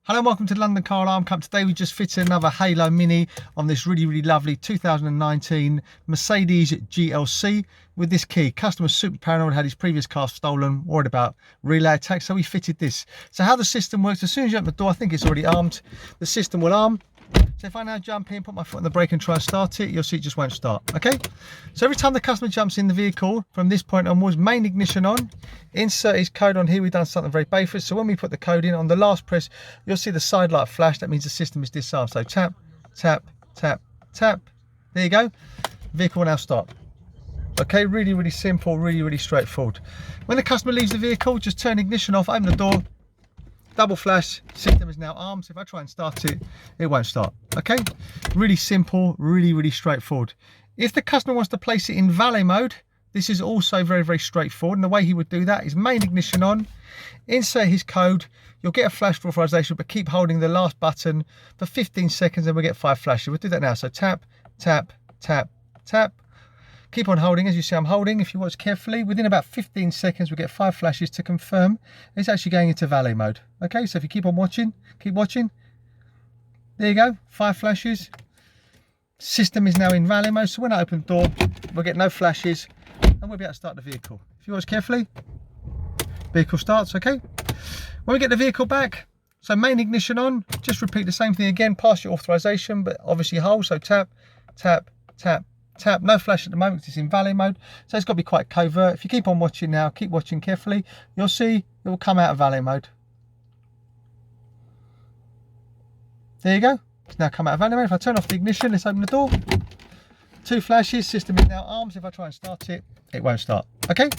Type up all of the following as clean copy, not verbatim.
Hello and welcome to the London Car Alarm Co. Today we just fitted another Halo Mini on this really lovely 2019 Mercedes GLC with this key. Customer super paranoid, had his previous car stolen, worried about relay attacks, so we fitted this. So how the system works, as soon as you open the door, I think it's already armed, the system will arm. So if I now jump in, put my foot on the brake and try and start it, you'll see it just won't start, okay? So every time the customer jumps in the vehicle, from this point onwards, main ignition on, insert his code on here. We've done something very basic. So when we put the code in, on the last press, you'll see the side light flash. That means the system is disarmed. So tap, tap, tap, tap. There you go. Vehicle will now start. Okay, really simple, really straightforward. When the customer leaves the vehicle, just turn ignition off, open the door, double flash, system is now armed. So if I try and start it, it won't start. Okay, really simple, really straightforward. If the customer wants to place it in valet mode, this is also very straightforward. And the way he would do that is main ignition on, insert his code, you'll get a flash for authorization, but keep holding the last button for 15 seconds and we'll get 5 flashes. We'll do that now. So tap, tap, tap, tap. Keep on holding, as you see I'm holding. If you watch carefully, within about 15 seconds we'll get 5 flashes to confirm it's actually going into valet mode. Okay, so if you keep on watching, keep watching. There you go, 5 flashes. System is now in valet mode, so when I open the door, we'll get no flashes and we'll be able to start the vehicle. If you watch carefully, vehicle starts, okay? When we get the vehicle back, so main ignition on, just repeat the same thing again, pass your authorization, but obviously hold, so tap, tap, tap, tap. No flash at the moment because it's in valet mode, so it's got to be quite covert. If you keep on watching now, keep watching carefully, you'll see it will come out of valet mode. There you go, it's now come out of valet mode. If I turn off the ignition, let's open the door. 2 flashes, system is now armed. If I try and start it, it won't start. Okay,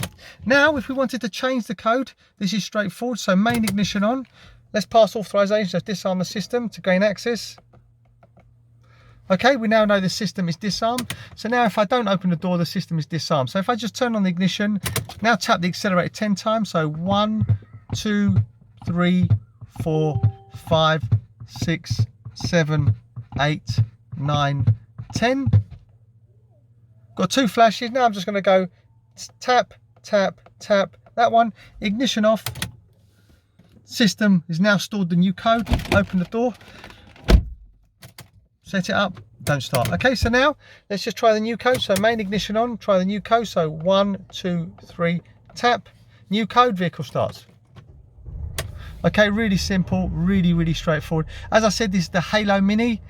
now if we wanted to change the code, this is straightforward. So main ignition on, let's pass authorization, so disarm the system to gain access. Okay, we now know the system is disarmed. So now if I don't open the door, the system is disarmed. So if I just turn on the ignition, now tap the accelerator 10 times. So 1, 2, 3, 4, 5, 6, 7, 8, 9, 10. Got 2 flashes. Now I'm just going to go tap, tap, tap. That one, ignition off. System is now stored the new code. Open the door. Set it up, don't start. Okay, so now let's just try the new code. So main ignition on, try the new code. So 1, 2, 3, tap, new code, vehicle starts. Okay, really simple, really straightforward. As I said, this is the Halo Mini.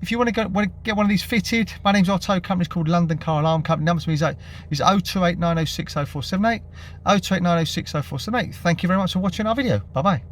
If you want to get one of these fitted, my name's Otto, company's called London Car Alarm Company. Number to me is 0289060478, 0289060478. Thank you very much for watching our video. Bye-bye.